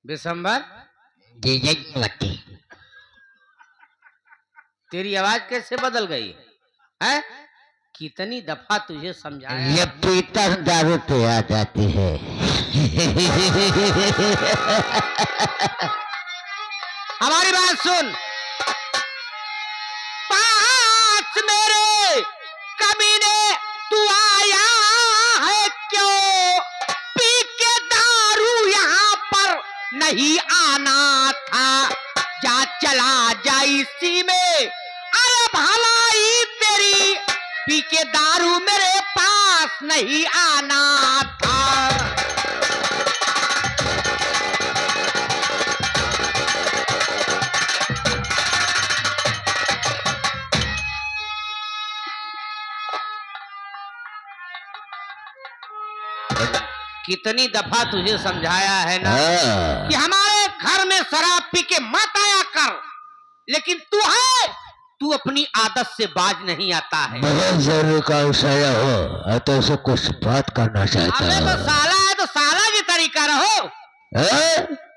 विशंबर जी जयवती। तेरी आवाज कैसे बदल गई है? कितनी दफा तुझे समझाया। ये पीतल दारू पे आ जाती है। हमारी बात सुन। पास मेरे कमीने तू आया है क्यों? पी के दारू यहाँ पर नहीं आना था। जा चला जा इसी में, अरे भलाई तेरी। पी के दारू मेरे पास नहीं आना था। कितनी दफा तुझे समझाया है ना कि हमारे घर में शराब पी के मत आया कर, लेकिन तू अपनी आदत से बाज नहीं आता है। बहुत जरूरी का विषय हो तो उसे कुछ बात करना चाहता अबे तो साला है तो साला की तरीका रहो।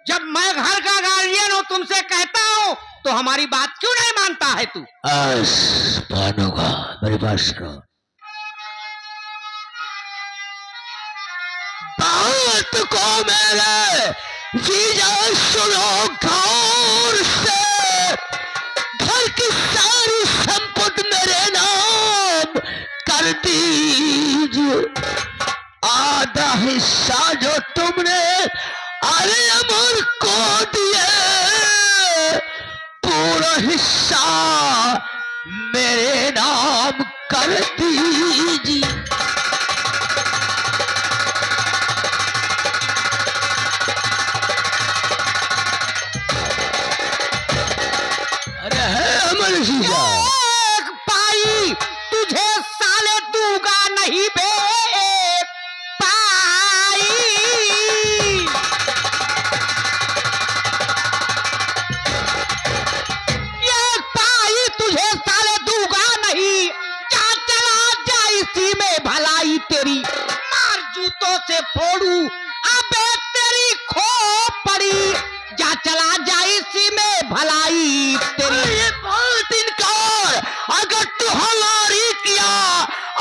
जब मैं घर का गार्जियन हूँ, तुमसे कहता हूँ, तो हमारी बात क्यों नहीं मानता है तू? मानूंगा, मेरी बात सुनो। बात को मेरे जीजा सुनो गौर से। घर की सारी संपत्ति मेरे नाम कर दीजिए। आधा हिस्सा जो तुमने अरे अमर को दिए, पूरा हिस्सा मेरे नाम कर दीजिए। एक पाई तुझे साले दूंगा नहीं बे पाई। ये पाई तुझे साले दूंगा नहीं। जा चला जा इसी में भलाई तेरी। मार जूतों से फोड़ू अबे तेरी खो पड़ी। जा चला जा इसी में भलाई तेरी। अगर तू हमारी किया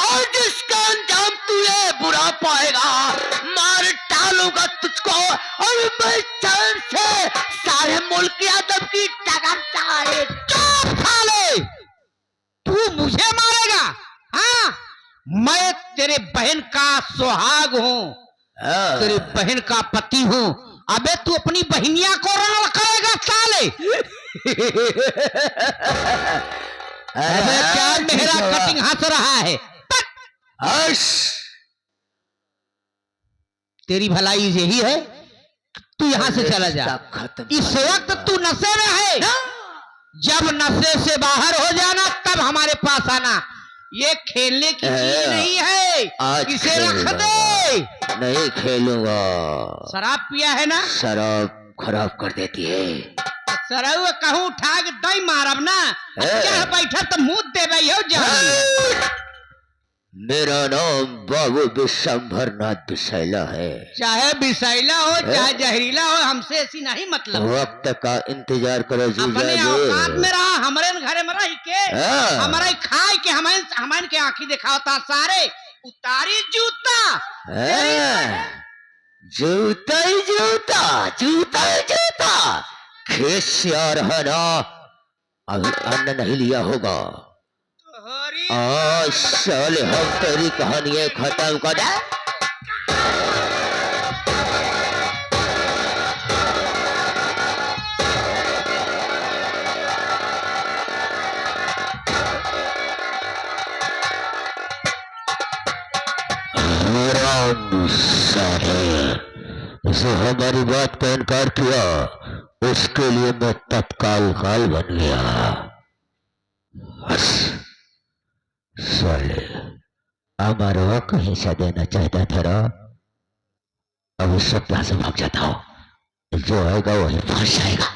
और जिसका अंजाम तुझे बुरा पाएगा, मार डालूंगा तुझको और मैं चैन से सारे मुल्क की अदब की टगर चाहे। चुप साले, तू मुझे मारेगा? हाँ, मैं तेरे बहन का सुहाग हूँ, तेरी बहन का पति हूँ। अबे तू अपनी बहनिया को रण करेगा साले? अबे क्या मेरा कटिंग हंस रहा है? तेरी भलाई यही है, तू यहाँ से चला जा। इस वक्त तू नशे में है। जब नशे से बाहर हो जाना तब हमारे पास आना। ये खेलने की चीज नहीं है, इसे रख दे। नहीं खेलूंगा। शराब पिया है ना? शराब खराब कर देती है। सरऊ कहूँ उठा के दई मारब ना। अच्छा बैठा तो मुंह दे भाई हो जाओ। मेरा नाम बाबू विशंभर नाथ विशैला है। चाहे विशैला हो चाहे जहरीला हो, हमसे ऐसी नहीं मतलब। वक्त का इंतजार करो जीजा अपने जी। औकात में रहा, हमारे घर में रह के हमारे खाए के हमारे के आंखी दिखावता सारे। उतारी जूता। जूता ही जूता, जूता ही जूता। खेत से आ रहा ना, अभी अन्न नहीं लिया होगा। आज साले हम तेरी कहानियां खत्म कर दे। जो हमारी बात का इनकार किया, उसके लिए मैं तत्काल काल बन गया। साले हमारा को हिस्सा देना चाहता था ना, अब इस सब से भाग जाता हूं। जो आएगा वही फंस जाएगा।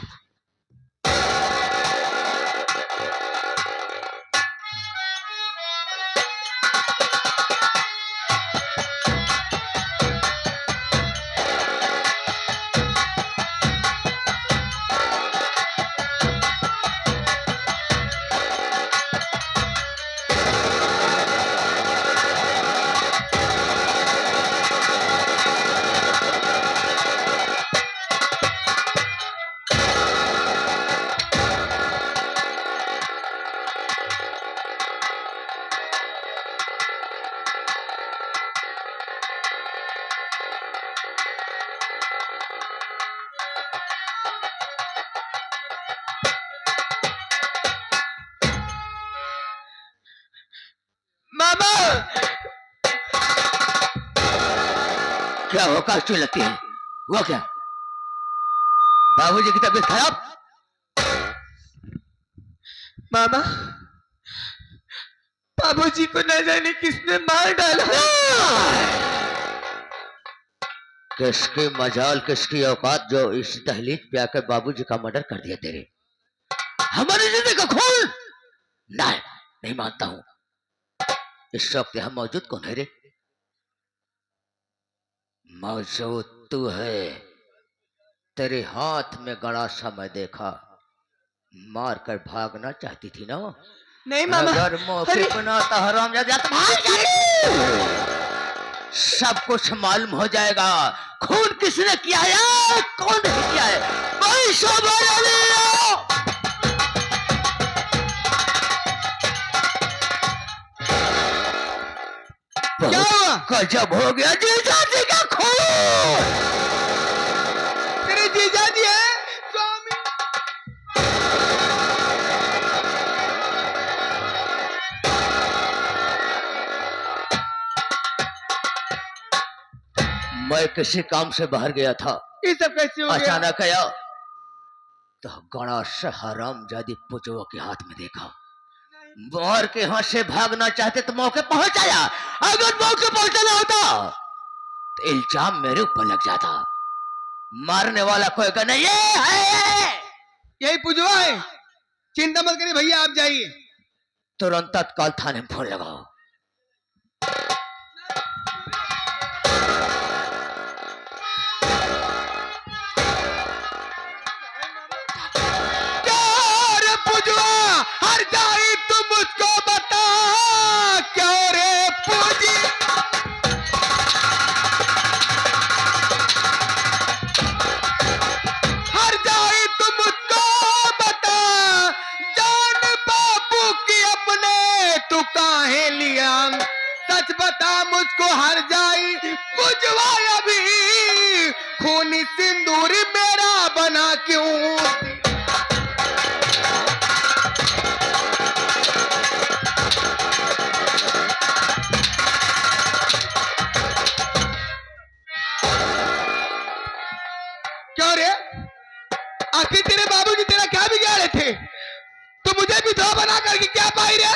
क्या होकर चिल्लाती है? वो क्या? बाबूजी की तबीयत खराब? मामा, बाबूजी को न जाने किसने मार डाला। किसकी मजाल, किसकी औकात जो इस दहलीज पे आकर बाबूजी का मर्डर कर दिया तेरे? हमारी जिंदगी का खून? नहीं, नहीं मानता हूं। इस वक्त यहां मौजूद कौन है रे? मौजूद तू है। तेरे हाथ में गड़ासा मैं देखा, मार कर भागना चाहती थी ना? नहीं मामा, अगर मौके पर ना आता हरामजादा तो भाग जाती। सब कुछ मालूम हो जाएगा। खून किसने किया है, कौन नहीं किया है, कोई सवाल नहीं है। क्या हुआ? गजब हो गया जीजा जी का खून। तेरे जीजा जी है स्वामी। मैं किसी काम से बाहर गया था, ये सब कैसे हो गया? अचानक आया तो गणेश हरामजादी पुजवा के हाथ में देखा। बाहर के हाथ से भागना चाहते तो मौके पहुंच आया। अगर मौके पहुंचना होता तो इल्जाम मेरे ऊपर लग जाता। मारने वाला कोई का नहीं है। यही पुजवा है, चिंता मत करिए भैया, आप जाइए। तुरंत तत्काल थाने में फोन लगाओ। हर जाई तू मुझको बता, क्यों रे पूजी? हर जाई तू मुझको बता, जान बापू की अपने तू काहे लिया? सच बता मुझको हर जाई पुजवा, अभी खूनी सिंदूर मेरा बना क्यों? क्यों रे? आखिर तेरे बाबूजी तेरा क्या बिगाड़े थे? तू मुझे विधवा बना करके क्या पाई रे?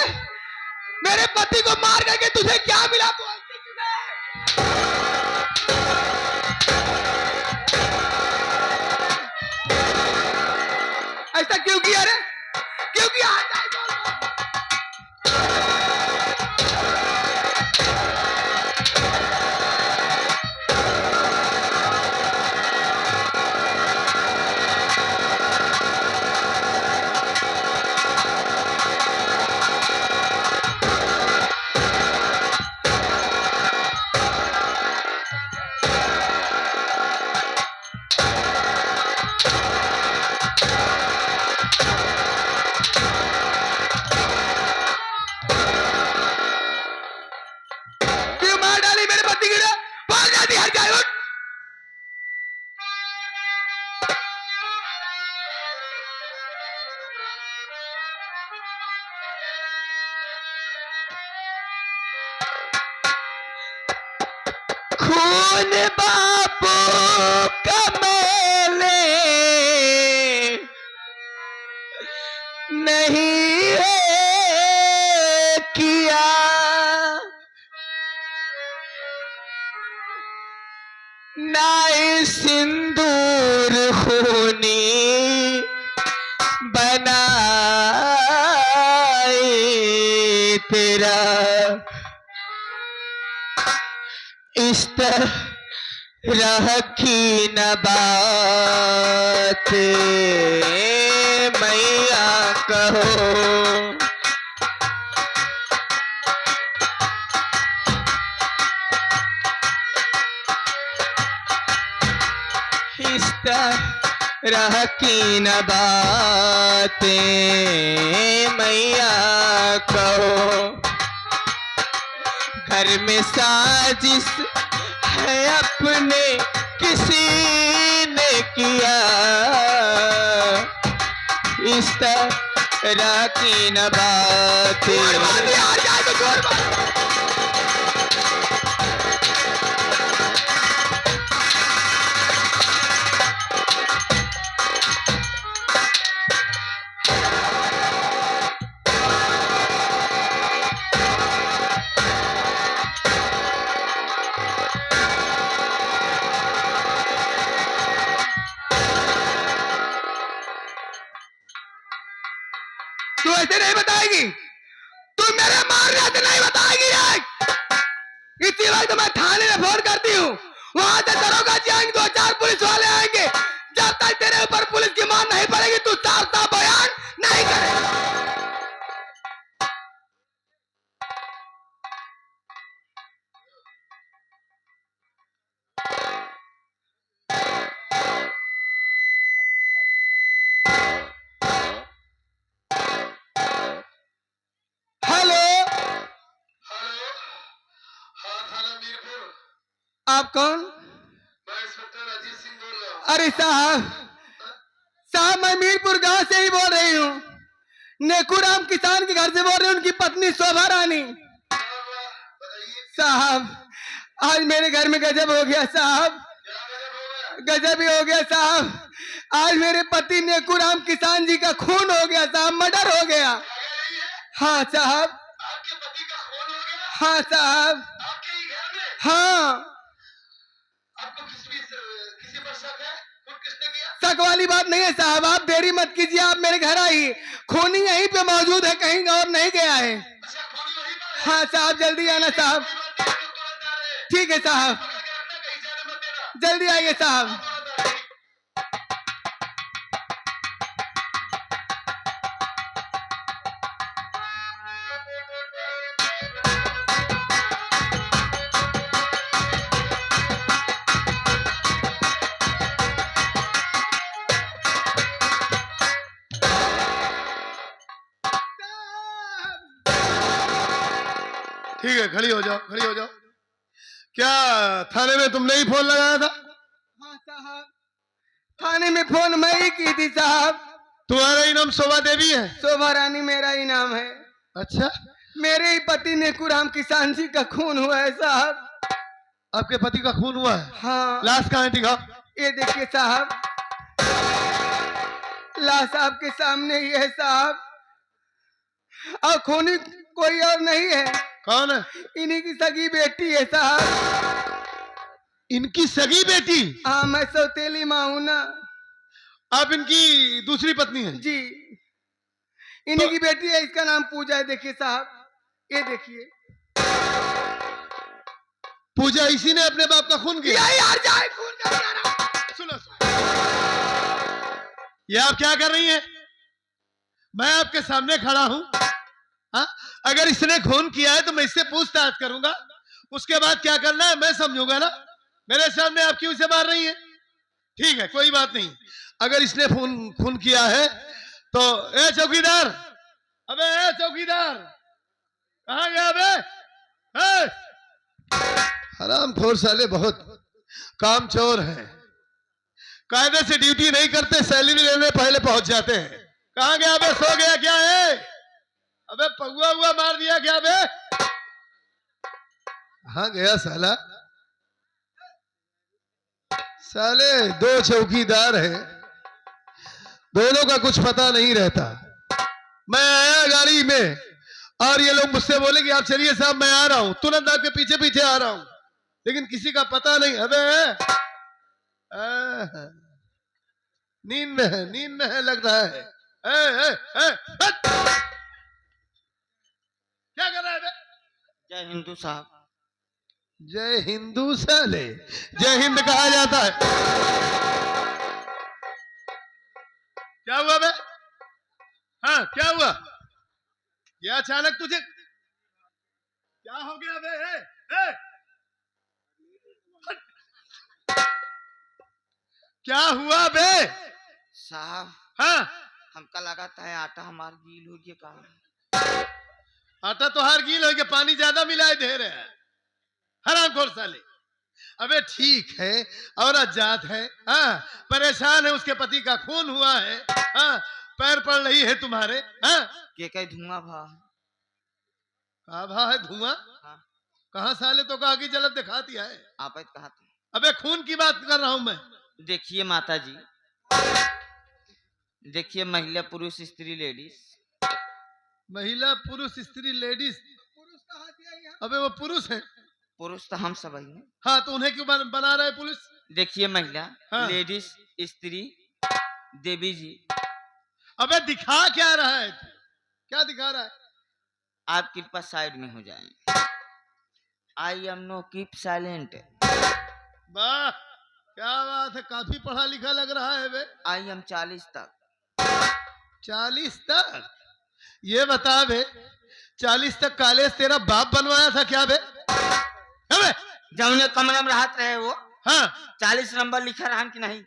मेरे पति को मार करके तुझे क्या मिला? ऐसा क्यों किया रे? क्यों किया? खून बापू का मैंने नहीं है किया, ना सिंदूर खूनी बनाए तेरा। इस तरह की न बात मैया कहो, इस तरह की न बातें मैया कहो। घर में साजिश है अपने किसी ने किया, इस तरह की न बातें। ऐसे नहीं बताएगी, तू मेरे मारने से नहीं बताएगी रे। इसी वक्त मैं थाने में फोन करती हूँ, वहां से दरोगा जी आएंगे, 2-4 पुलिस वाले आएंगे। जब तक तेरे ऊपर पुलिस की मार नहीं पड़ेगी तू साफ साफ बयान नहीं करेगा। हेलो, हाँ थाना मीरपुर। आप कौन? मैं इंस्पेक्टर अजीत सिंह बोल रहा हूँ। अरे साहब मैं मीरपुर गांव से ही बोल रही हूँ। नेकुराम किसान के घर से बोल रही हूँ, उनकी पत्नी शोभा रानी। बताइए साहब आज मेरे घर में गजब हो गया साहब, क्या गजब हो गया? गजब ही हो गया साहब। आज मेरे पति नेकुराम किसान जी का खून हो गया साहब, मर्डर हो गया। क्या कह रही है? हाँ साहब, आपके पति का खून हो गया हाँ साहब, आपके ही घर में? हाँ। आपको किसी पर शक है? खून किसने किया? शक वाली बात नहीं है साहब, आप देरी मत कीजिए, आप मेरे घर आइए। खूनी यहीं पे मौजूद है, कहीं और नहीं गया है। अच्छा खूनी वहीं पर है? हाँ साहब, जल्दी आना साहब। कोई बात नहीं, हम लोग तुरंत आ रहे हैं। ठीक है साहब, पकड़ के रखना, कहीं जाने मत देना। जल्दी आइए साहब। तुरंत आ रहे हैं। ठीक है, खड़ी हो जाओ, खड़ी हो जाओ। क्या थाने में तुमने ही फोन लगाया था? हाँ साहब, थाने में फोन मैं ही की थी साहब। तुम्हारा ही नाम शोभा देवी है? शोभा रानी मेरा ही नाम है। अच्छा, मेरे ही पति नेकुराम किसान जी का खून हुआ है साहब। आपके पति का खून हुआ है? हाँ, लाश कहाँ है, दिखाओ। ये देखिए साहब, लाश आपके सामने ही है साहब। और खूनी कोई और नहीं है, कौन है? इन्हीं की सगी बेटी है साहब। इनकी सगी बेटी? हाँ, मैं सौतेली माँ हूं ना आप इनकी दूसरी पत्नी हैं? जी, इन्हीं की बेटी है, इसका नाम पूजा है। देखिए साहब, ये देखिए। पूजा इसी ने अपने बाप का खून किया? यही यार जाए खून का प्यारा। सुनो, ये आप क्या कर रही हैं? मैं आपके सामने खड़ा हूं, हाँ? अगर इसने खून किया है तो मैं इससे पूछताछ करूंगा, उसके बाद क्या करना है मैं समझूंगा ना। मेरे सामने आप क्यों इसे मार रही हैं? ठीक है, कोई बात नहीं। अगर इसने खून किया है तो ए चौकीदार, अबे ए चौकीदार, कहां गया बे? हरामखोर साले बहुत कामचोर हैं, कायदे से ड्यूटी नहीं करते, सैलरी लेने पहले पहुंच जाते हैं। कहां गया बे? सो गया क्या है? अबे पगुआ हुआ मार दिया क्या बे? कहां गया साला? साले दो चौकीदार हैं, दोनों का कुछ पता नहीं रहता। मैं आया गाड़ी में और ये लोग मुझसे बोले कि आप चलिए साहब मैं आ रहा हूं, तुरंत आपके पीछे पीछे आ रहा हूं, लेकिन किसी का पता नहीं। अबे नींद में है, नींद में है लग रहा है। हट! क्या कर रहा है बे? जय हिंदू साहब। जय हिंदू साले, जय हिंद कहा जाता है। क्या हुआ बे? हाँ क्या हुआ? ये अचानक तुझे क्या हो गया बे? क्या हुआ बे? साहब हाँ, हमका लगाता है आटा हमार गील हो गया काम। आटा तो हार गील हो गया, पानी ज्यादा मिलाए दे रहे हैं हरामखोर साले। अबे ठीक है, औरत जात है, हाँ परेशान है, उसके पति का खून हुआ है, हाँ पैर पड़ रही है तुम्हारे, हाँ के कई धुआं भा कहा है धुआं? हाँ। कहाँ साले तो कहा कि जलत दिखाती है। आप कहा था। अबे खून की बात कर रहा हूं मैं। देखिए माता जी, देखिए महिला पुरुष स्त्री लेडीज। महिला पुरुष स्त्री लेडीज? पुरुष कहाँ से? अबे वो पुरुष है। पुरुष तो हम सब हैं। हाँ तो उन्हें क्यों बना रहा है पुलिस? देखिए महिला, हाँ। लेडीज, स्त्री, देवी जी। अबे दिखा क्या रहा है? क्या दिखा रहा है? आप कृपा साइड में हो जाएं। I am know keep silent. वाह, क्या बात है, काफी पढ़ा लिखा लग रहा है बे। आई एम 40 तक। 40 तक? ये बता बे, 40 तक कॉलेज तेरा बाप बनवाया था क्या बे? है बे? जब उन्हें कमरे में रहते रहे वो हाँ, 40 नंबर लिखा रहा कि नहीं?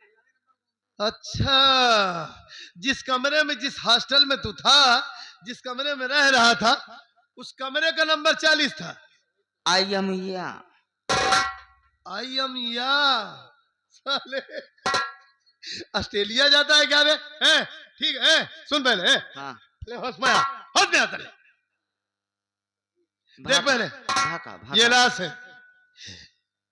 अच्छा, जिस कमरे में, जिस हॉस्टल में तू था, जिस कमरे में रह रहा था, उस कमरे का नंबर 40 था। आई एम या। आई एम या। साले ऑस्ट्रेलिया जाता है क्या बे? हैं? ठीक है, सुन पहले हैं? हाँ। ले होश में आ, होश में आ तेरे। देख पहले, भाका, भाका। ये लाश है,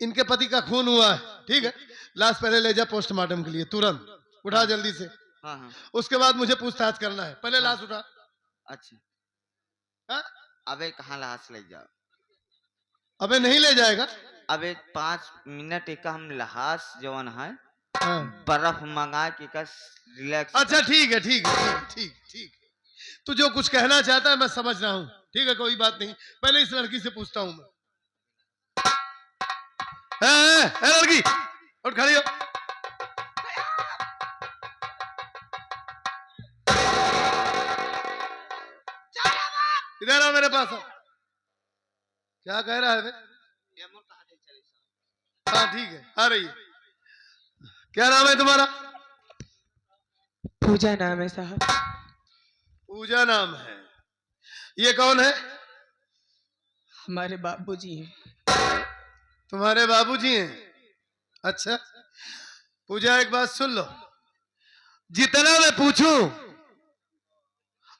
इनके पति का खून हुआ है, ठीक है? लाश पहले ले जा पोस्टमार्टम के लिए, तुरंत उठा जल्दी से। हाँ हाँ। उसके बाद मुझे पूछताछ करना है, पहले लाश उठा। अच्छा। हाँ? अबे कहाँ लाश ले जाओ? अबे नहीं ले जाएगा। अबे 5 मिनट एक हम लहास जवन है हाँ। बर्फ मंगा के रिलैक्स। अच्छा ठीक है, ठीक है, ठीक ठीक। तू जो कुछ कहना चाहता है मैं समझ रहा हूँ, ठीक है, कोई बात नहीं। पहले इस लड़की से पूछता हूँ मैं। लड़की उठ, खड़ी हो। इधर आओ, मेरे पास आओ। क्या कह रहा है बे? हाँ ठीक है, आ रही है। क्या नाम है तुम्हारा? पूजा नाम है साहब। पूजा नाम है। ये कौन है? हमारे बाबूजी हैं। तुम्हारे बाबूजी हैं? अच्छा पूजा, एक बात सुन लो, जितना मैं पूछूं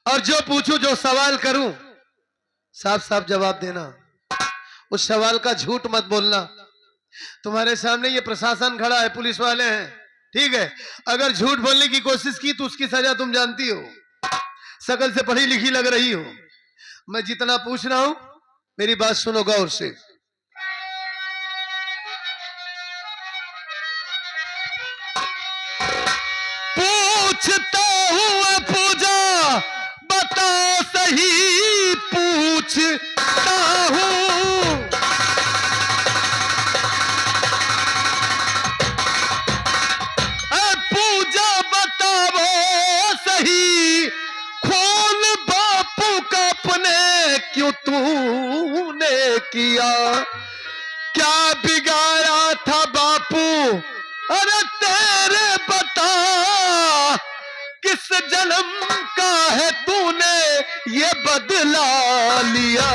और जो पूछूं, जो सवाल करूं, साफ साफ जवाब देना। उस सवाल का झूठ मत बोलना। तुम्हारे सामने ये प्रशासन खड़ा है, पुलिस वाले हैं, ठीक है? अगर झूठ बोलने की कोशिश की तो उसकी सजा तुम जानती हो। शकल से पढ़ी लिखी लग रही हो। मैं जितना पूछ रहा हूं मेरी बात सुनो गौर से। पूछता हूँ पूजा, बताओ सही, पूछता हूँ। पूजा बताओ सही, खून बापू का अपने क्यों तूने किया? क्या बिगाड़ा था बापू, अरे तेरे बता, किस जन्म का है तूने ये बदला लिया?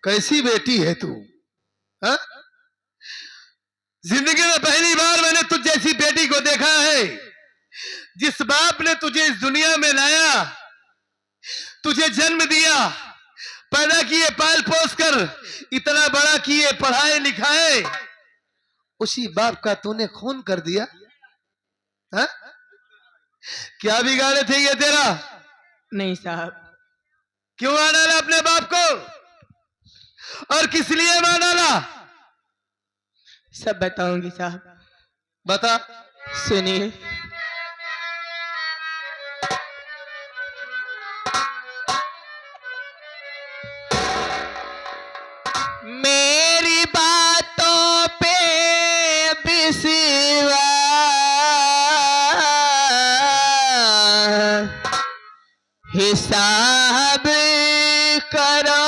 कैसी बेटी है तू? हा? जिंदगी में पहली बार मैंने तुझ जैसी बेटी को देखा है। जिस बाप ने तुझे इस दुनिया में लाया, तुझे जन्म दिया, पैदा किए, पाल पोस कर इतना बड़ा किए, पढ़ाए लिखाए, उसी बाप का तूने खून कर दिया। हा? क्या बिगाड़े थे ये तेरा? नहीं साहब। क्यों मार डाला अपने बाप को, और किस लिए मार डाला? सब बताऊंगी साहब। बता। सुनिए। मेरी बातों पे विश्वास, हिसाब करो,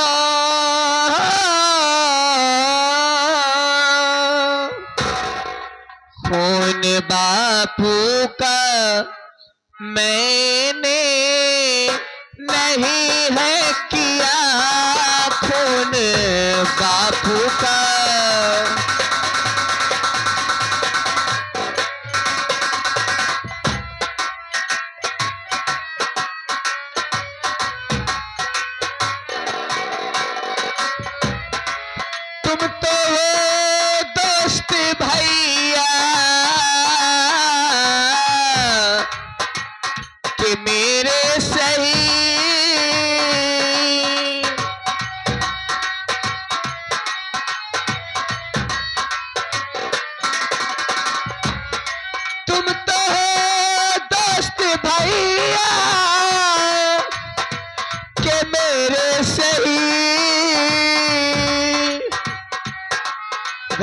खून बापू का मैंने नहीं है किया, खून बापू का। तुम तो हो दोस्त भैया कि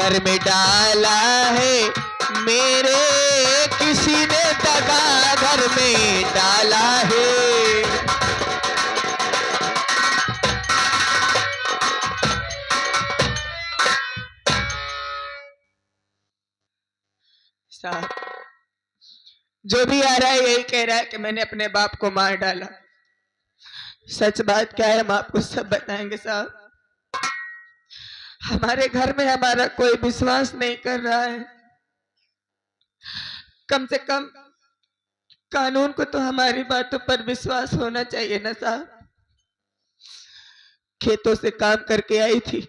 घर में डाला है मेरे, किसी ने दगा घर में डाला है। साहब जो भी आ रहा है यही कह रहा है कि मैंने अपने बाप को मार डाला। सच बात क्या है हम आपको सब बताएंगे साहब। हमारे घर में हमारा कोई विश्वास नहीं कर रहा है। कम से कम कानून को तो हमारी बातों पर विश्वास होना चाहिए ना साहब। खेतों से काम करके आई थी,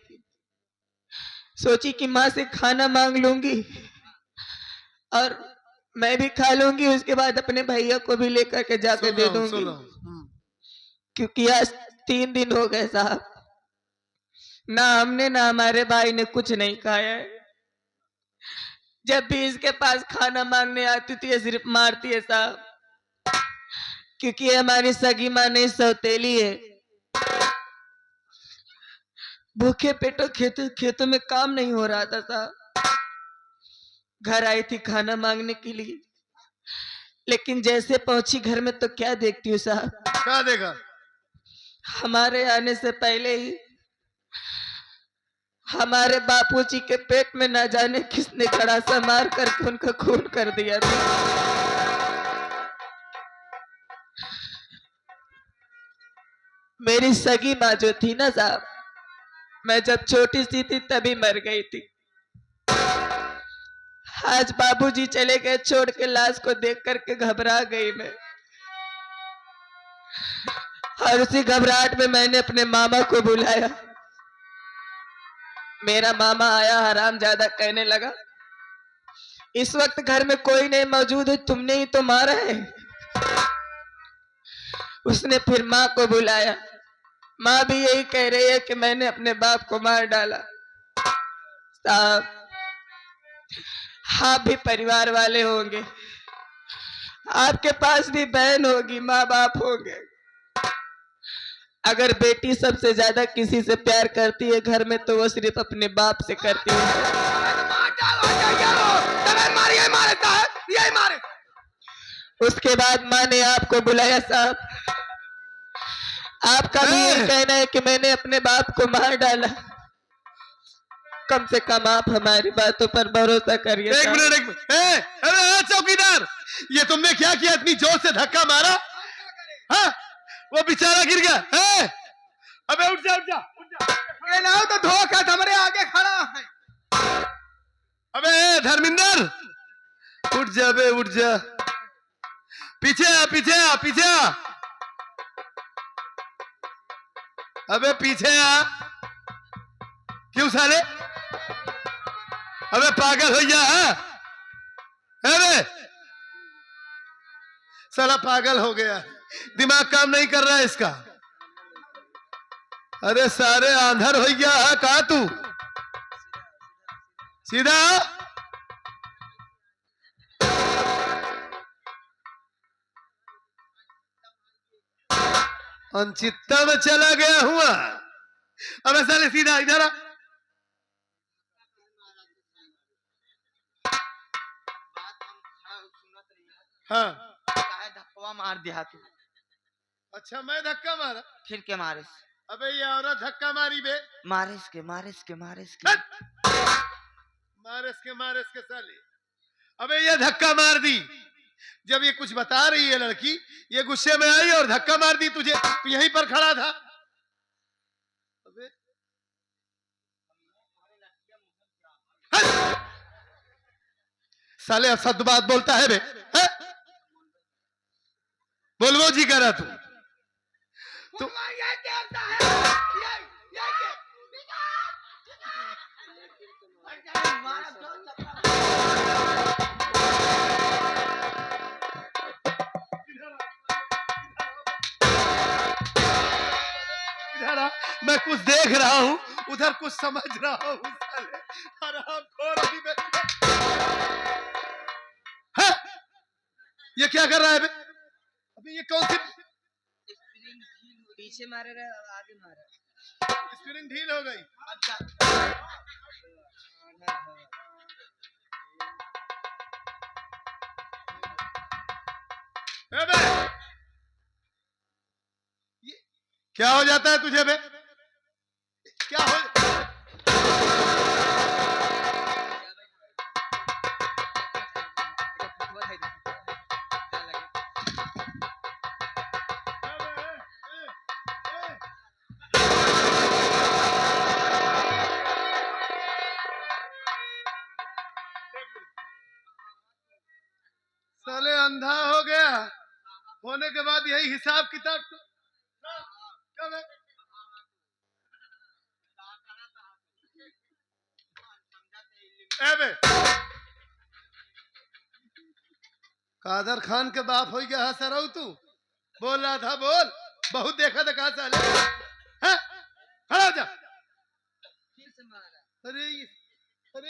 सोची कि माँ से खाना मांग लूंगी और मैं भी खा लूंगी, उसके बाद अपने भैया को भी लेकर के जाकर दे दूंगी। क्योंकि आज 3 दिन हो गए साहब, ना हमने ना हमारे भाई ने कुछ नहीं खाया है। जब भी इसके पास खाना मांगने आती थी ये सिर्फ मारती है साहब, क्योंकि हमारी सगी माँ नहीं सौतेली है। भूखे पेटों खेतों में काम नहीं हो रहा था साहब। घर आई थी खाना मांगने के लिए, लेकिन जैसे पहुंची घर में तो क्या देखती हूँ साहब। क्या देखा? हमारे आने से पहले ही हमारे बापूजी के पेट में ना जाने किसने कड़ासा मार करके उनका खून कर दिया था। मेरी सगी माँ जो थी ना साहब, मैं जब छोटी सी थी तभी मर गई थी। आज बाबूजी चले गए छोड़ के लाश को देख करके घबरा गई मैं, और उसी घबराहट में मैंने अपने मामा को बुलाया। मेरा मामा आया, हरामजादा कहने लगा इस वक्त घर में कोई नहीं मौजूद है, तुमने ही तो मारा है। उसने फिर माँ को बुलाया, माँ भी यही कह रही है कि मैंने अपने बाप को मार डाला। साहब आप भी परिवार वाले होंगे, आपके पास भी बहन होगी, माँ बाप होंगे। अगर बेटी सबसे ज्यादा किसी से प्यार करती है घर में तो वो सिर्फ अपने बाप से करती है। उसके बाद माँ ने आपको बुलाया साहब, आपका भी यही कहना है कि मैंने अपने बाप को मार डाला। कम से कम आप हमारी बातों पर भरोसा करिए। एक मिनट अरे चौकीदार, ये तुमने क्या किया? इतनी जोर से धक्का मारा, हाँ? वो बेचारा गिर गया। अबे उठ जा उठ जा उठ जा। ना तो धोखा हमारे आगे खड़ा है। अबे धर्मिंदर उठ जा, बे उठ जा, पीछे आ पीछे आ पीछे आ, अबे पीछे आ। क्यों साले? अबे पागल हो गया है? अबे साला पागल हो गया, दिमाग काम नहीं कर रहा है इसका। अरे सारे आंधर हो गया है, कहा तू? सीधा अनचित्ता में चला गया हुआ। अबे साले सीधा इधर आ। हाँ धक्का मार दिया तू। अच्छा मैं धक्का मारा? फिर के मारे? अबे ये औरत धक्का मारी बे। मारिस के मारिस के मारिस के मारिस के साले। अबे ये धक्का मार दी, जब ये कुछ बता रही है लड़की, ये गुस्से में आई और धक्का मार दी तुझे, तू यहीं पर खड़ा था। अबे साले असद बात बोलता है बे, है? बोलवो जी करा तू मैं कुछ देख रहा हूं, उधर कुछ समझ रहा हूं। साले हरामखोर अभी मैं। हाँ? ये क्या कर रहा है बे? अभी ये कौन सी पीछे मारे रहे आगे मारे? स्प्रिंग ढील हो गई। ए बे, क्या हो जाता है तुझे बे? क्या हो? साले अंधा हो गया, होने के बाद यही हिसाब किताब क्या बे? ए बे, कादर खान के बाप हो गया सरऊ तू? बोल रहा था बोल, बहुत देखा था कहा साले। हैं? खड़ा हो जा। अरे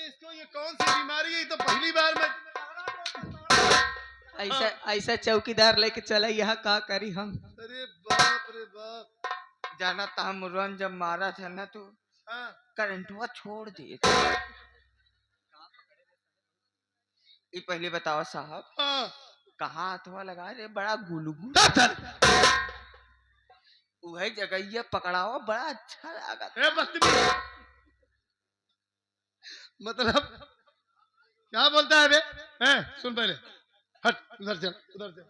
इसको ये कौन सी बीमारी है? ये तो पहली बार में। ऐसा ऐसा चौकीदार लेके चला, यहाँ का करी हम? अरे बाप रे बाप। जाना था मुरन जब मारा था ना तो हाँ। करंटवा छोड़ दिए। ये पहले बताओ साहब, हाँ। कहाँ हाथवा लगा रे? बड़ा गुलगुल वही जगह ये पकड़ाओ, बड़ा अच्छा लगा। ए बदतमीज, मतलब क्या बोलता है बे? सुन पहले, हट उधर चल, उधर चल।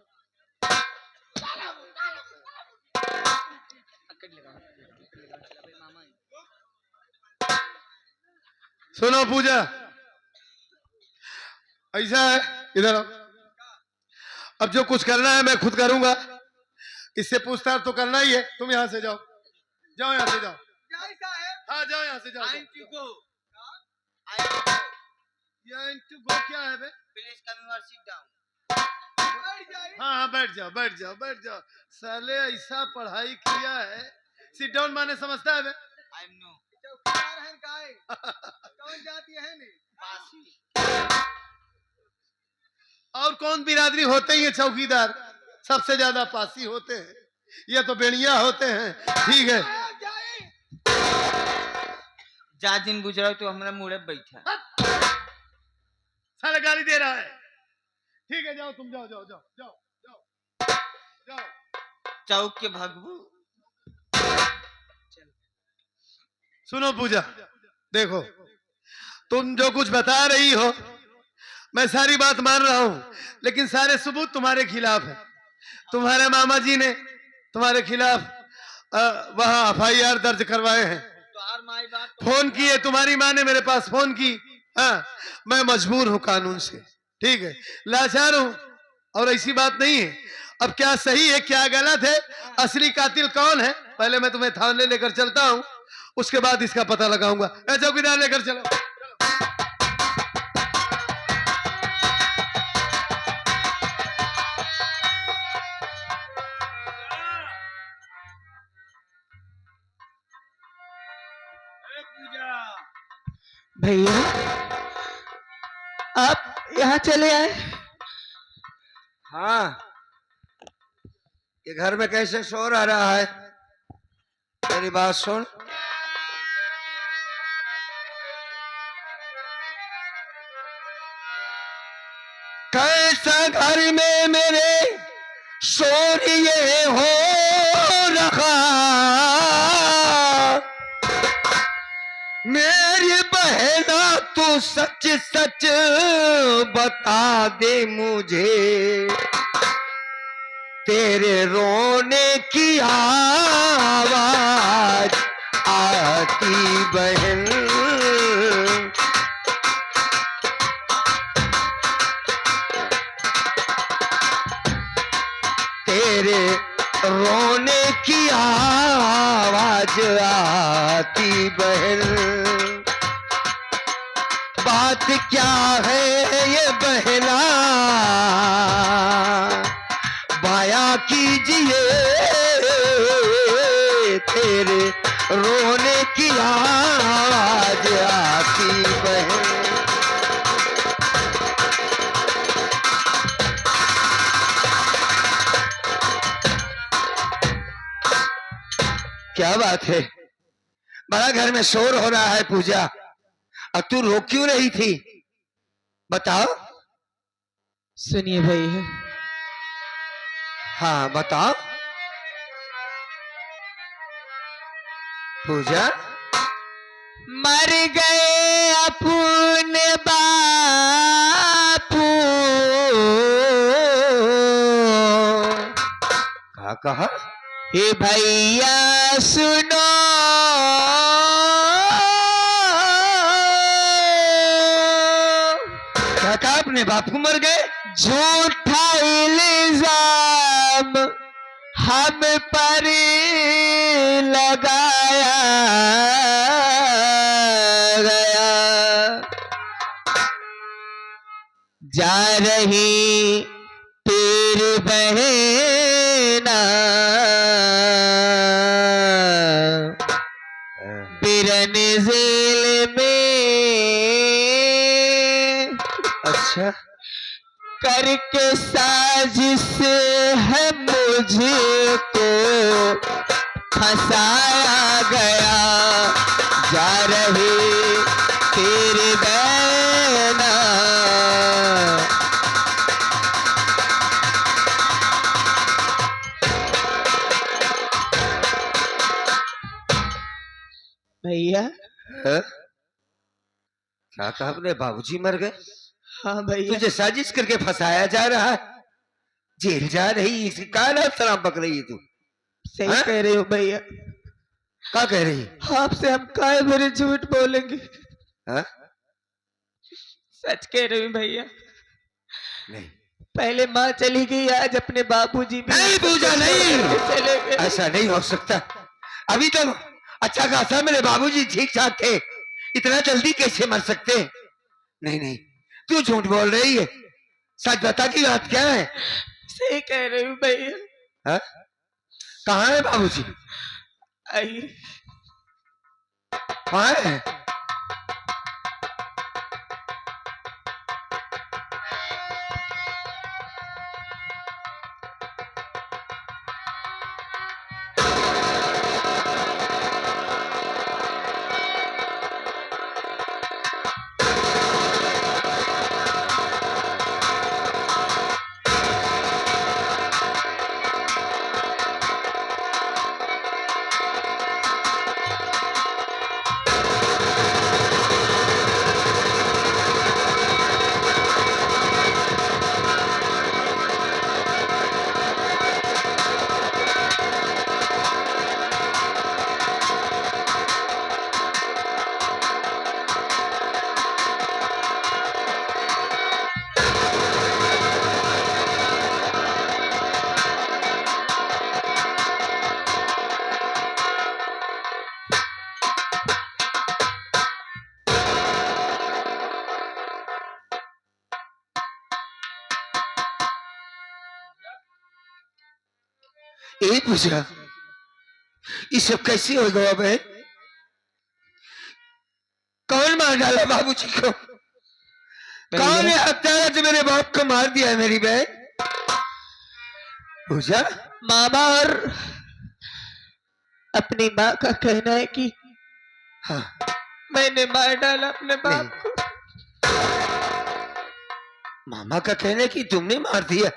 सुनो पूजा, ऐसा है, इधर आओ। अब जो कुछ करना है मैं खुद करूंगा, इससे पूछताछ तो करना ही है। तुम यहाँ से जाओ, जाओ यहाँ से जाओ। हाँ जाओ यहाँ से जाओ। क्या है बे? प्लीज कम और सिट डाउन। हाँ हाँ बैठ जाओ, बैठ जाओ, बैठ जाओ। साले ऐसा पढ़ाई किया है, सिट डाउन माने समझता है बे? I am no. चौकीदार हैं काहे? कौन जाती है नहीं? पासी। और कौन बिरादरी होते ही है चौकीदार? सबसे ज्यादा पासी होते हैं, ये तो बेड़िया होते हैं। ठीक है, जा दिन गुजरा तो हमारा मुड़े बैठा। साले गाली दे रहा है। ठीक है जाओ, तुम जाओ जाओ जाओ जाओ जाओ जाओ। चौक के भगबू। सुनो पूजा, देखो तुम जो कुछ बता रही हो मैं सारी बात मान रहा हूं, लेकिन सारे सबूत तुम्हारे खिलाफ है। तुम्हारे मामा जी ने तुम्हारे खिलाफ वहां FIR दर्ज करवाए हैं। फोन किए, तुम्हारी माँ ने मेरे पास फोन की। हाँ, मैं मजबूर हूं कानून से, ठीक है, लाचार हूं। और ऐसी बात नहीं है। अब क्या सही है क्या गलत है, असली कातिल कौन है, पहले मैं तुम्हें थाने लेकर चलता हूं, उसके बाद इसका पता लगाऊंगा। चौकीदार लेकर चलो। भैया आप यहाँ चले आए? हाँ, ये घर में कैसे शोर आ रहा है? मेरी बात सुन। कैसा घर में मेरे शोर ये हो रखा, मेरी बहना तू सच सच बता दे मुझे, तेरे रोने की आवाज आती बहन, तेरे रोने की आवाज आती बहन। बात क्या है ये बहना, बाया कीजिए, तेरे रोने की आवाज आती बहन। क्या बात है, बड़ा घर में शोर हो रहा है पूजा। अब तू रो क्यों रही थी? बताओ। सुनिए भैया, हाँ बताओ। पूजा, मर गए अपने बापू, कहा? हे भैया सुनो, क्या कहा? अपने बापू मर गए? झूठा इल्जाम हम पर लगाया गया, जा रही तेरी बहना बिरन जेल में, अच्छा, करके साजिश है मुझको फंसाया गया, जा रही तेरी बहना। भैया, हाँ? क्या कहा? अपने बाबूजी मर गए? हाँ भैया, तुझे साजिश करके फंसाया जा रहा है, जेल जा रही, इसकी काला शराब पक रही है तू? सही हाँ? कह रहे हो भैया। क्या कह रही? आपसे हम काय भरे झूठ बोलेंगे, हाँ? सच कह रहे हो भैया। नहीं, पहले माँ चली गई, आज अपने बापूजी भी नहीं पूजा, नहीं, चले गए। ऐसा नहीं हो सकता। अभी तो अच्छा खासा मेरे बाबूजी ठीक ठाक थे, इतना जल्दी कैसे मर सकते? नहीं नहीं, तू झूठ बोल रही है, सच बता की बात क्या है? सही कह रही हूँ भैया। हाँ? कहाँ है बाबूजी? आइए। कहाँ है? ए पूजा, ये सब कैसे हो गया बहन? कौन मार डाला बाबूजी को? कौन है हत्यारा जो मेरे बाप को मार दिया है मेरी बहन? पूजा, मामा और अपनी माँ का कहना है कि हाँ, मैंने मार डाला अपने बाप को। मामा का कहना है कि तुमने मार दिया?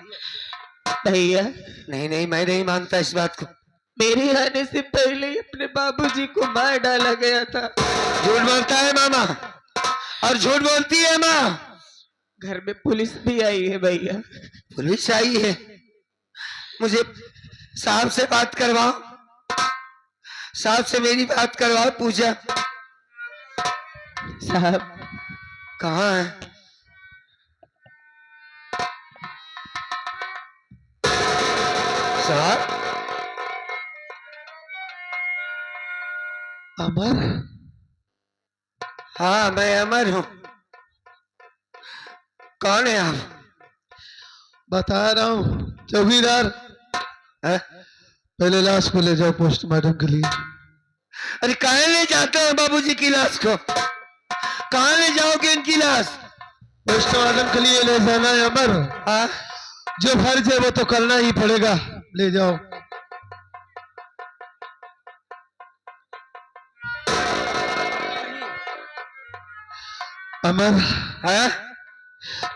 भैया, नहीं नहीं, मैं नहीं मानता इस बात को। मेरे आने से पहले ही अपने बाबूजी को मार डाला गया था। झूठ बोलता है मामा, और झूठ बोलती है माँ। घर में पुलिस भी आई है भैया। पुलिस आई है? मुझे साहब से बात करवाओ, साहब से मेरी बात करवाओ। पूजा साहब कहाँ है? साहब, अमर? हाँ मैं अमर हूँ। कौन है आप? बता रहा हूँ चौकीदार, है? पहले लाश को ले जाओ पोस्टमार्टम के लिए। अरे कहाँ ले जाते हैं बाबूजी की लाश को? कहाँ ले जाओगे इनकी लाश? पोस्टमार्टम के लिए ले जाना है अमर। हाँ? जो फर्ज है वो तो करना ही पड़ेगा, ले जाओ। अमर, हाँ?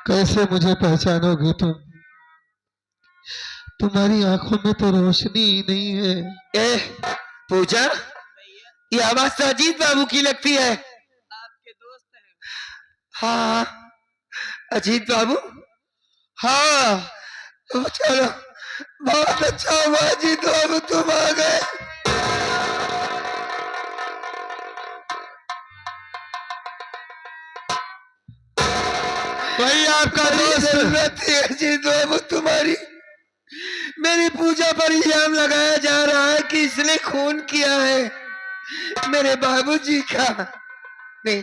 कैसे मुझे पहचानोगे तुम? तुम्हारी आंखों में तो रोशनी ही नहीं है। ए पूजा, ये आवाज तो अजीत बाबू की लगती है। आपके दोस्त हैं। हाँ, अजीत बाबू। हाँ, तो चलो, बहुत अच्छा हुआ अजीत बाबू तुम आ गए। वही आपका दोस्त। जरूरत है अजीत बाबू तुम्हारी। मेरी पूजा पर इल्जाम लगाया जा रहा है कि इसने खून किया है मेरे बाबूजी का। नहीं,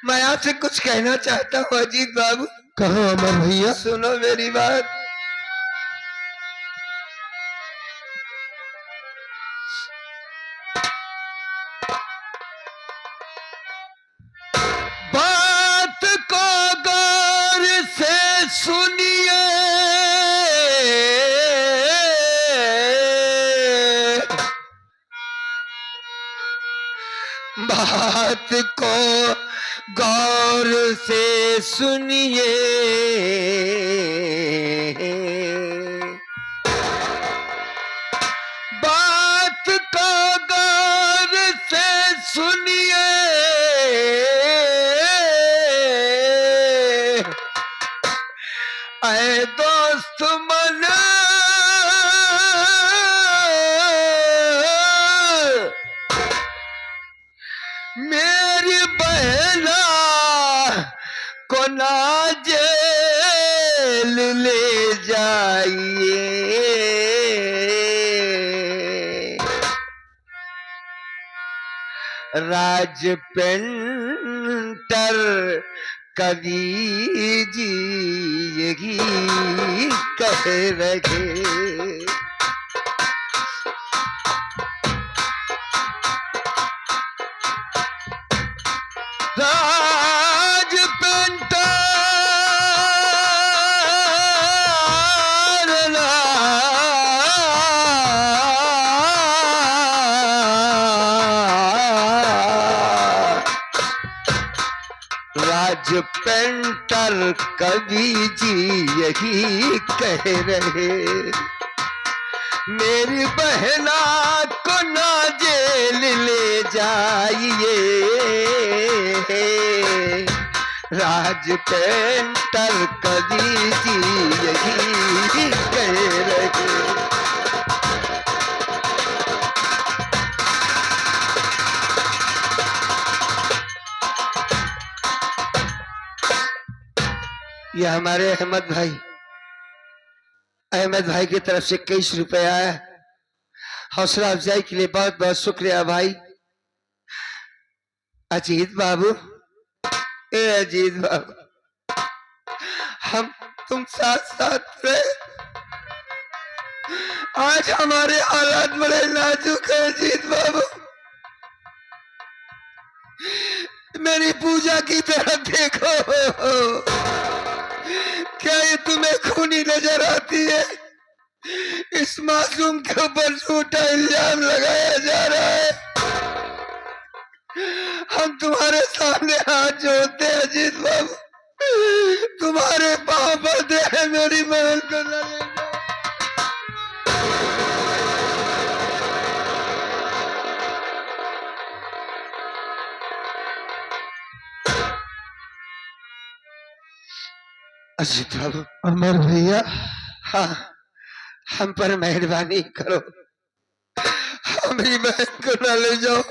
मैं आपसे कुछ कहना चाहता हूँ अजीत बाबू। कहो अमर भैया। सुनो मेरी बात। बात को गौर से सुनिए, बात को गौर से सुनिए, बात को गौर से सुनिए, ऐ दोस्त मन मेरी बहना को ना जेल ले जाइए। राज पेंटर कवि जी यही कह रहे। राज पेंटर राज पेंटर कवि जी यही कह रहे। मेरी बहना को ना जेल ले जाइए। राज पेंटर कवि जी यही कह रहे। ये हमारे अहमद भाई की तरफ से 21 रुपए आया। हौसला अफजाई के लिए बहुत बहुत शुक्रिया भाई। अजीत बाबू, ए अजीत बाबू, हम तुम साथ साथ रहे। आज हमारे हालात बड़े नाजुक है अजीत बाबू। मेरी पूजा की तरफ देखो, क्या ये तुम्हें खूनी नजर आती है? इस मासूम के ऊपर झूठा इल्जाम लगाया जा रहा है। हम तुम्हारे सामने हाथ जोड़ते हैं अजीत बाबू, तुम्हारे पांव पड़ते हैं, मेरी बहन को न ले जाओ। अजीत बाबू, अमर भैया, हाँ, हम पर मेहरबानी करो, हमारी बहन को न ले जाओ।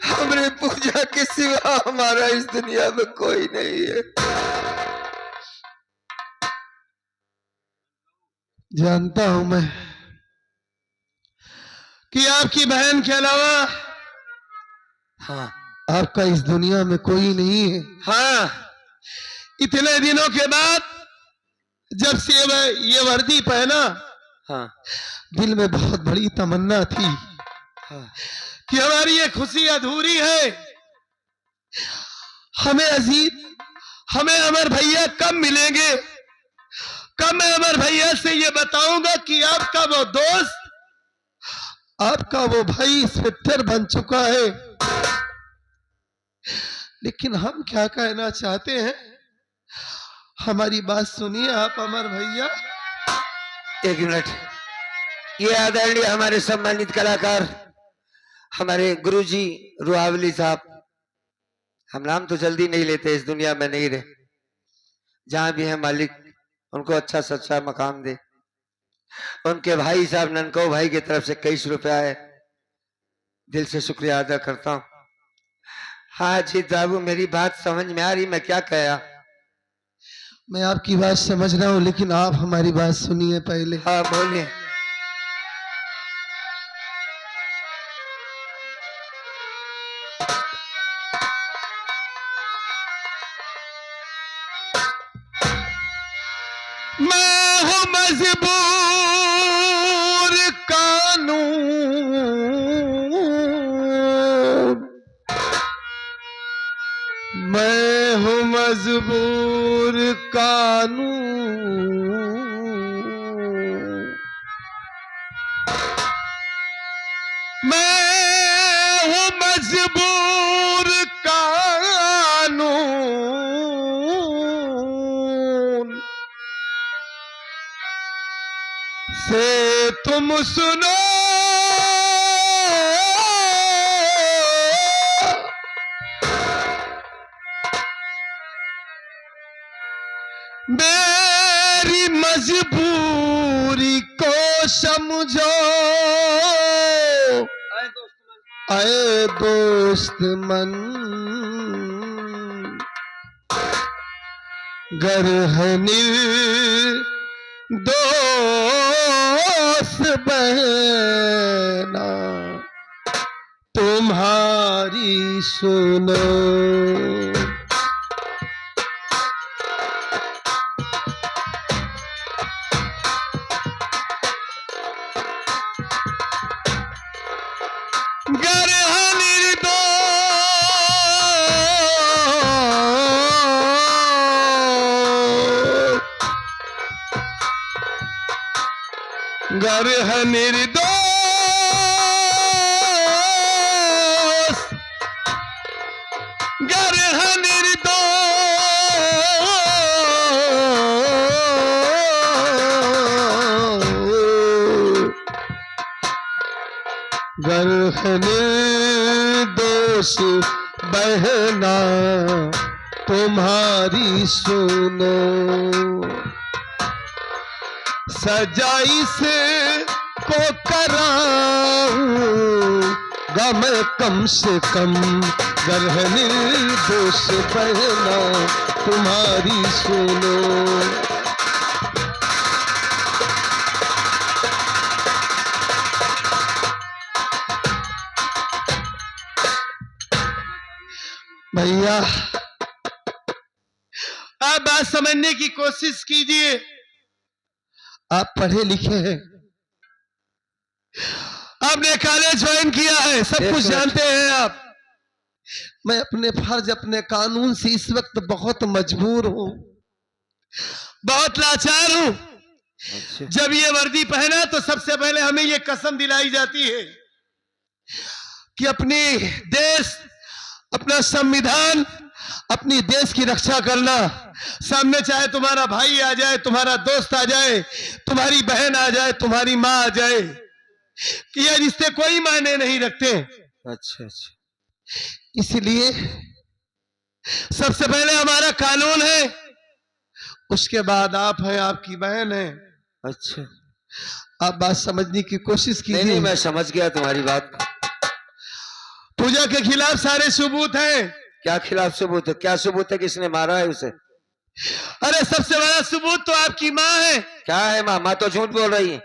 हमारे पूजा के सिवा हमारा इस दुनिया में कोई नहीं है। जानता हूं मैं कि आपकी बहन के अलावा हाँ आपका इस दुनिया में कोई नहीं है। हाँ, इतने दिनों के बाद जब से ये वर्दी पहना, हाँ दिल में बहुत बड़ी तमन्ना थी हाँ कि हमारी ये खुशी अधूरी है। हमें अमर भैया कब मिलेंगे? कब मैं अमर भैया से ये बताऊंगा कि आपका वो दोस्त, आपका वो भाई इंस्पेक्टर बन चुका है। लेकिन हम क्या कहना चाहते हैं, हमारी बात सुनिए आप अमर भैया। एक मिनट, ये आदरणीय हमारे सम्मानित कलाकार हमारे गुरुजी रुआवली साहब, हम नाम तो जल्दी नहीं लेते, इस दुनिया में नहीं रहे, जहां भी है मालिक उनको अच्छा सच्चा मकाम दे। उनके भाई साहब ननको भाई की तरफ से 21 रुपया है, दिल से शुक्रिया अदा करता हूँ। हाँ जी बाबू, मेरी बात समझ में आ रही, मैं क्या कहा? मैं आपकी बात समझ रहा हूँ, लेकिन आप हमारी बात सुनिए पहले। हाँ बोलिए। मैं हूँ मजबूर कानून, मैं हूँ मजबूर कानून, मैं हूँ मजबूर कानून से तुम सुनो, मेरी मजबूरी को समझो, आए दोस्त मन, गर है दोस्त बहना तुम्हारी सुनो। गर है निर्दोष, गर है निर्दोष, गर है निर्दोष, गर है निर्दोष बहना तुम्हारी सुनो। सजाई से को कराऊं गम कम से कम, गर है निर्दोष बहना तुम्हारी सुनो। भैया आप बात समझने की कोशिश कीजिए, आप पढ़े लिखे हैं, आपने कॉलेज ज्वाइन किया है, सब कुछ जानते हैं आप। मैं अपने फर्ज अपने कानून से इस वक्त बहुत मजबूर हूं, बहुत लाचार हूं। जब ये वर्दी पहना तो सबसे पहले हमें ये कसम दिलाई जाती है कि अपनी देश, अपना संविधान, अपनी देश की रक्षा करना। सामने चाहे तुम्हारा भाई आ जाए, तुम्हारा दोस्त आ जाए, तुम्हारी बहन आ जाए, तुम्हारी माँ आ जाए, कि ये रिश्ते कोई मायने नहीं रखते। अच्छा अच्छा, इसलिए सबसे पहले हमारा कानून है, उसके बाद आप हैं, आपकी बहन है। अच्छा, आप बात समझने की कोशिश कीजिए। नहीं, मैं समझ गया तुम्हारी बात। पूजा के खिलाफ सारे सबूत हैं। क्या खिलाफ सबूत है? क्या सबूत है? किसने मारा है उसे? अरे सबसे बड़ा सबूत तो आपकी माँ है। क्या है? माँ तो झूठ बोल रही है।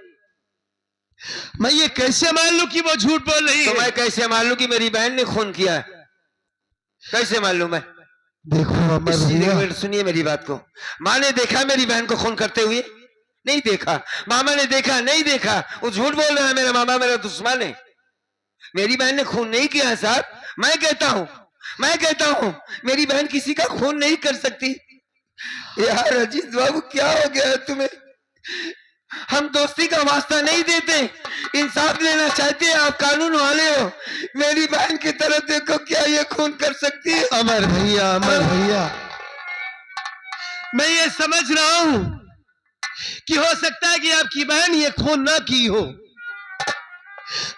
मैं ये कैसे मान लूं कि वो झूठ बोल रही है? तो मैं कैसे मान लूं कि मेरी बहन ने खून किया है? कैसे मान लूं मैं? देखो अमर भैया, सुनिए मेरी बात को। माँ ने देखा मेरी बहन को खून करते हुए? नहीं देखा। मामा ने देखा? नहीं देखा। वो झूठ बोल रहा है, मेरा मामा मेरा दुश्मन है। मेरी बहन ने खून नहीं किया है साहब। मैं कहता हूँ मेरी बहन किसी का खून नहीं कर सकती। यार अजीत बाबू, क्या हो गया है तुम्हें? हम दोस्ती का वास्ता नहीं देते, इंसाफ लेना चाहते हैं, आप कानून वाले हो। मेरी बहन की तरफ देखो, क्या ये खून कर सकती है? अमर भैया, अमर भैया, मैं ये समझ रहा हूं कि हो सकता है कि आपकी बहन ये खून ना की हो,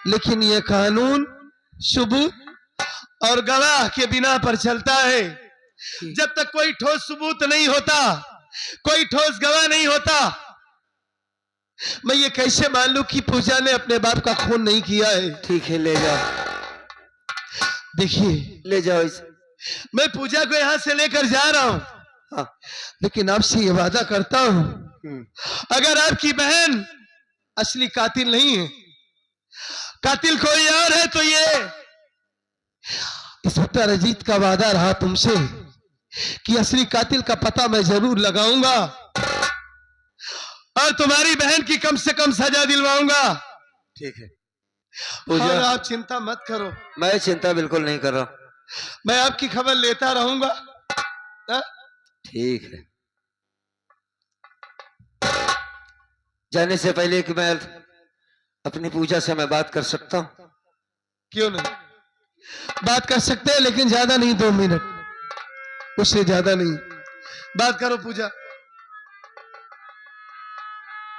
लेकिन ये कानून सबूत और गवाह के बिना पर चलता है। जब तक कोई ठोस सबूत नहीं होता, कोई ठोस गवाह नहीं होता, मैं ये कैसे मान लूं कि पूजा ने अपने बाप का खून नहीं किया है? ठीक है, ले जाओ, देखिए, ले जाओ इसे। मैं पूजा को यहां से लेकर जा रहा हूं, हाँ। लेकिन आपसे ये वादा करता हूं, अगर आपकी बहन असली कातिल नहीं है, कातिल कोई और है, तो ये इंस्पेक्टर अजीत का वादा रहा तुमसे कि असली कातिल का पता मैं जरूर लगाऊंगा और तुम्हारी बहन की कम से कम सजा दिलवाऊंगा। ठीक है और पूजा, आप चिंता मत करो, मैं चिंता बिल्कुल नहीं कर रहा। मैं आपकी खबर लेता रहूंगा। हाँ? ठीक है, जाने से पहले कि मैं अपनी पूजा से मैं बात कर सकता हूं? क्यों नहीं, बात कर सकते हैं, लेकिन ज्यादा नहीं, 2 मिनट, उससे ज्यादा नहीं। बात करो पूजा।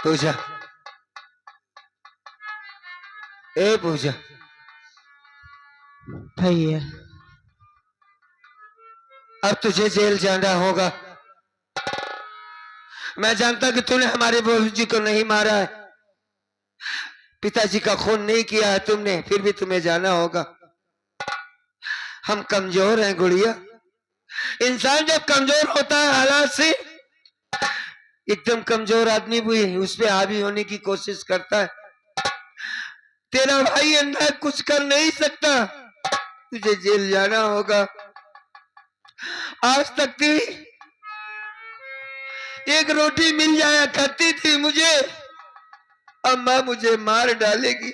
पूजा, ए पूजा, भैया अब तुझे जेल जाना होगा। मैं जानता कि तूने हमारे बाबूजी को नहीं मारा है, पिताजी का खून नहीं किया है तुमने, फिर भी तुम्हें जाना होगा। हम कमजोर हैं गुड़िया। इंसान जब कमजोर होता है हालात से, एकदम कमजोर आदमी भी उस पर हावी होने की कोशिश करता है। तेरा भाई अंदर कुछ कर नहीं सकता, तुझे जेल जाना होगा। आज तक थी एक रोटी मिल जाया करती थी मुझे, अम्मा मुझे मार डालेगी।